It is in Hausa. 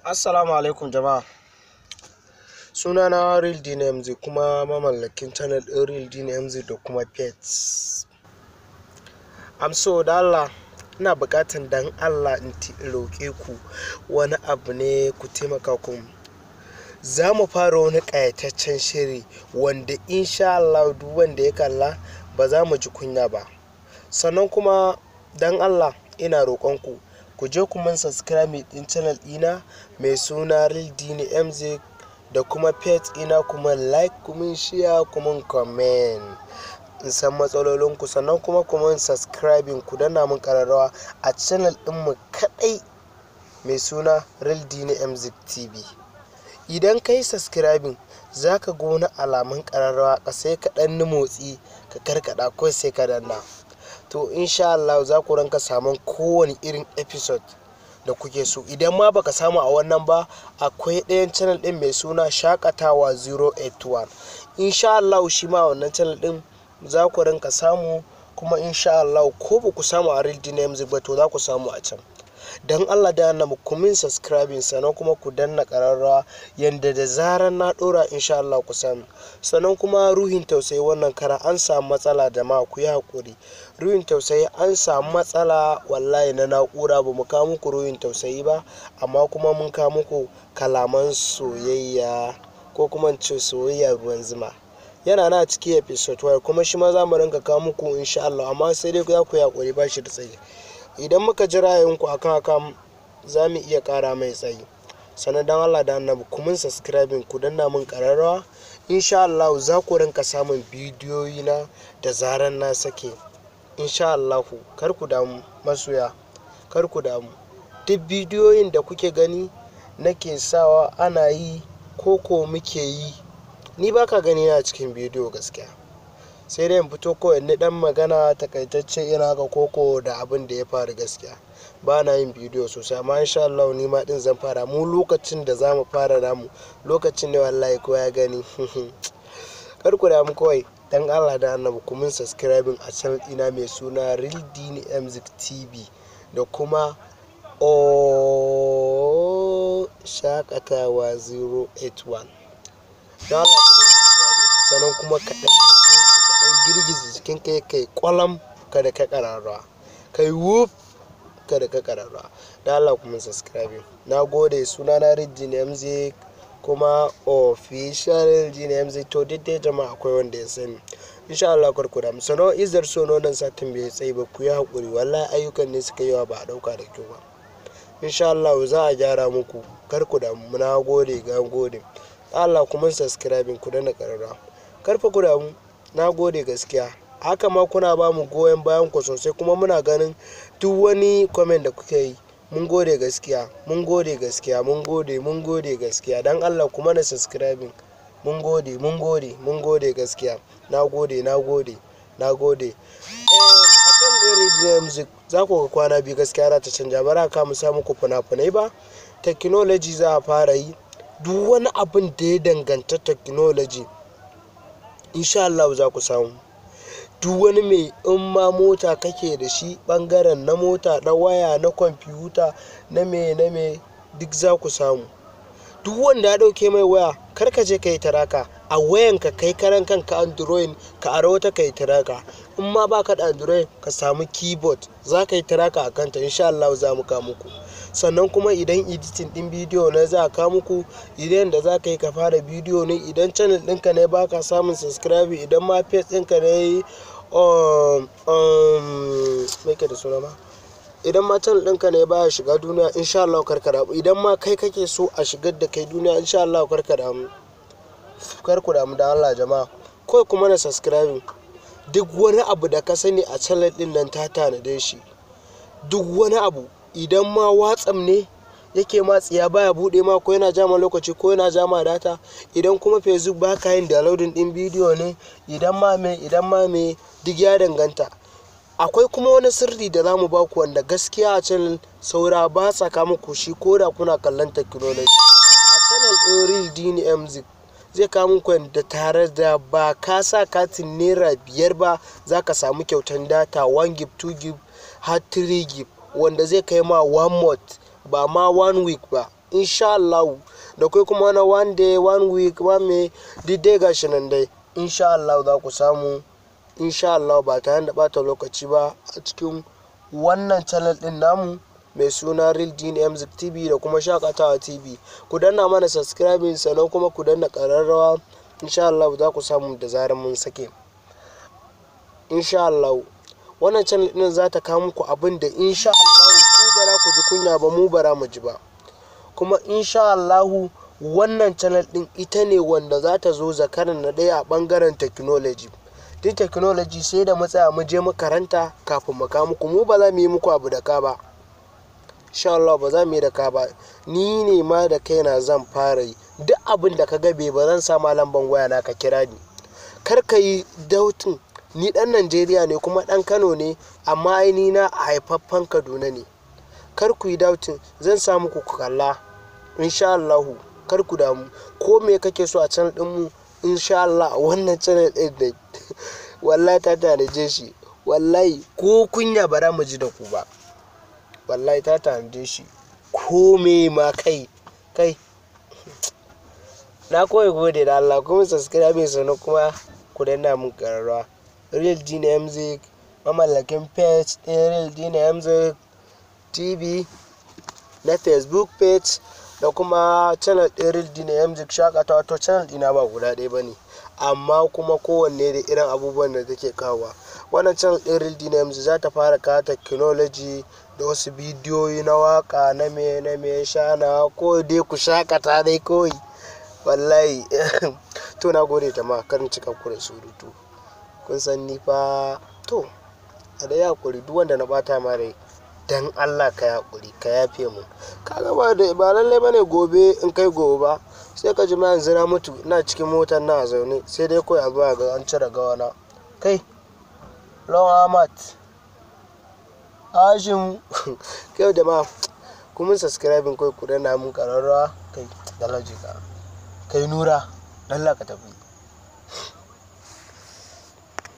Assalamu alaikum jama'a. Sunana Real DNMZ kuma mamallakin channel ɗin Real DNMZ da kuma Pets. So da Allah ina buƙatan dan Allah in roƙe ku wani abu ne ku taimaka ku. Za mu fara wani ƙayataccen shiri wanda insha Allah duk wanda ya kalla ba za mu ji kunya ba. Sannan kuma dan Allah ina roƙonku ku je ku mun subscribe din channel ina mai suna Real DNMZ da kuma page ina, kuma like, kuma share, kuma comment in san matsalolinku. Sannan kuma ku mun subscribing ku danna mun ƙararrawa a channel ɗinmu kaɗai mai suna Real DNMZ TV. Idan ka yi subscribing za ka ga wani alamun ƙararrawa sai ka ɗan motsi ka karkada ko sai ka danna. To insha Allah za ku ranka samun kowane irin episode da kuke so. Idan ma baka samu a wannan ba, akwai ɗayan channel ɗin mai suna Shakatawa 081. Insha Allah shi ma wannan channel ɗin za ku ranka samu, kuma insha Allah ko ba ku samu a Real DNMZ ba to za ku samu a can. Dan Allah da annabi ku min subscribing sannan kuma ku danna ƙararrawa yanda da zarar na ɗora insha Allah ku samu. Sannan kuma ruhin tausayi wannan kara an samu matsala da ma ku yi haƙuri. Ruhin tausayi an samu matsala wallahi na na'ura, ba mu kawo muku ruhin tausayi ba amma kuma mun kawo muku kalaman soyayya ko kuma ce soyayya ruwan zuma. Yana na cikin episode 1 kuma shi ma za mu rinka kawo muku insha Allah, amma sai dai za ku yi haƙuri ba shi da tsayi. Idan muka ji ra'ayinku akan haka za mu iya ƙara mai tsayi. Sannan dan Allah da annabi ku mun subscribing ku danna mun ƙararrawa. Insha Allah za ku rinka samun bidiyoyi na da zaran na sake. Insha Allah kar ku damu masoya, kar ku damu. Duk bidiyoyin da kuke gani nake sawa ana yi ko muke yi, ni baka gani na cikin bidiyo gaskiya. Sai dai in fito ko in dan magana takaitacce ina ga koko da abin da ya faru gaskiya. Ba na yin bidiyo sosai amma insha Allah ni ma din zan fara. Mu lokacin da za mu fara namu lokacin ne wallahi ko ya gani. Kar ku damu kawai dan Allah da annabi ku mun subscribing a channel ina mai suna Real DNMZ TV da kuma Shakatawa 081. Dan Allah ku mun subscribing sannan kuma kaɗan girgiza jikin kai kwalam kada ka ƙararrawa, kai wuf kada ka ƙararrawa. Da Allah ku mun subscribing. Na gode. Sunana Real DNMZ kuma official DNMZ. To dai jama'a akwai wanda ya sani. Insha Allah kar ku damu. Sannan izar sono nan satin bai tsayi ba, ku yi haƙuri wallahi ayyukan ne suka yawa ba a ɗauka da kyau ba. Insha Allah za a gyara muku, kar ku damu. Na gode, ga gode. Allah ku mun subscribing ku danna ƙararrawa. Karfa ku damu. Na gode gaskiya. Haka ma kuna ba mu goyon bayan ku sosai kuma muna ganin duk wani comment da kuke yi. Mun gode gaskiya, mun gode gaskiya, mun gode gaskiya. Dan Allah ku mana subscribing. Mun gode, mun gode, mun gode gaskiya. Na gode, na gode, na gode. A kan Real DNMZ za ku ga kwana biyu gaskiya za ta canja. Bara ka mu samu ku fina-finai ba. Technology za a fara yi. Duk wani abin da ya danganta technology insha Allah za ku samu. Duk wani mai in ma mota kake da shi, bangaren na mota, na waya, na kwamfuta, na me duk za ku samu. Duk wanda ya dauke mai waya kar ka je ka yi taraka a wayanka, kai karan kanka Android ka aro wata ka yi taraka. In ma baka da Android ka samu keyboard za ka yi taraka a kanta. Insha Allah za mu kawo muku. Sannan kuma idan editing din bidiyo ne za a kawo muku. Idan da za ka yi ka fara bidiyo ne, idan channel ɗinka ne baka samun subscribe, idan ma page ɗinka ne mai da suna ma, idan ma channel ɗinka ne baya shiga duniya insha Allah kar ka damu. Idan ma kai kake so a shigar da kai duniya insha Allah kar ka damu. Kar ku damu da Allah jama'a. Kawai kuma na subscribing. Duk wani abu da ka sani a channel ɗin nan ta tanade shi. Duk wani abu. Idan ma WhatsApp ne yake matsiya baya bude ma, ko yana jama lokaci ko yana jama data. Idan kuma Facebook baka yin downloading din bidiyo ne, idan ma me duk ya danganta. Akwai kuma wani sirri da zamu ba ku wanda gaskiya a channel saura ba sa ka muku shi ko da kuna kallon technology. A channel Real DNMZ zai kawo muku yanda tare da ba ka sa katin naira 5 ba za ka samu kyautan data 1 gig, 2 gig har 3 gig wanda zai kai ma 1 month ba ma 1 week ba. insha Allah. Da kai kuma na one day, one week, one day dai gashi nan dai insha Allah za ku samu insha Allah ba tare da bata lokaci ba a cikin wannan channel din namu mai suna Real Dini Music TV da kuma Shakatawa TV. Ku danna mana subscribing sannan kuma ku danna ƙararrawa insha Allah za ku samu da zarar mun sake. Insha Allah wannan channel din za ta kawo muku abin da insha Allah ku bara ku ji kunya ba mu bara mu ji ba. Kuma insha Allah wannan channel din ita ne wanda za ta zo zakaran na ɗaya a ɓangaren technology. Duk technology sai da mu tsaya mu je makaranta kafin mu kawo muku. Mu ba za mu yi muku abu da ka ba. Insha Allah ba za mu yi da ka ba. Ni ne ma da kaina zan fara yi. Duk abin da ka gabe ba zan sa lambar waya na ka kira ni. Kar ka yi doubting ni dan Najeriya ne kuma dan Kano ne amma aini na haifaffen Kaduna ne. Kar ku yi doubting zan sa muku ku kalla insha Allah. Kar ku damu ko me kake so a channel din mu insha Allah wannan channel din dai wallahi ta tanaje shi. Wallahi ko kunya bara mu ji da ku ba. Wallahi ta tanaje shi ko me ma kai na koyi gode da Allah kuma subscribe sannan kuma ku danna mun ƙararrawa. Real Dini Music mamallakin page ɗin Real Dini Music TV na Facebook page da kuma channel ɗin Real Dini Music Shakatawa. To channel ɗina ba guda ɗaya bane amma kuma kowanne da irin abubuwan da take kawowa. Wannan channel ɗin Real Dini Music za ta fara kawo technology da wasu bidiyoyi na waka na me shana ko dai ku shakata dai kawai. Wallahi to na gode jama'a karin cika ku da surutu. Kun san ni fa to a da yakuri duk wanda na bata ma rai dan Allah ka yakuri ka yafe mu. Kaga ba lalle bane gobe in kai gobe ba sai ka ji ma yanzu na mutu ina cikin motar na a zaune sai dai kawai a zuwa ga an cire gawana. Kai Lawan Ahmad Hashim kai da ma kuma subscribing kai ku danna mun ƙararrawa kai dalaji ka kai Nura Allah ka tafi.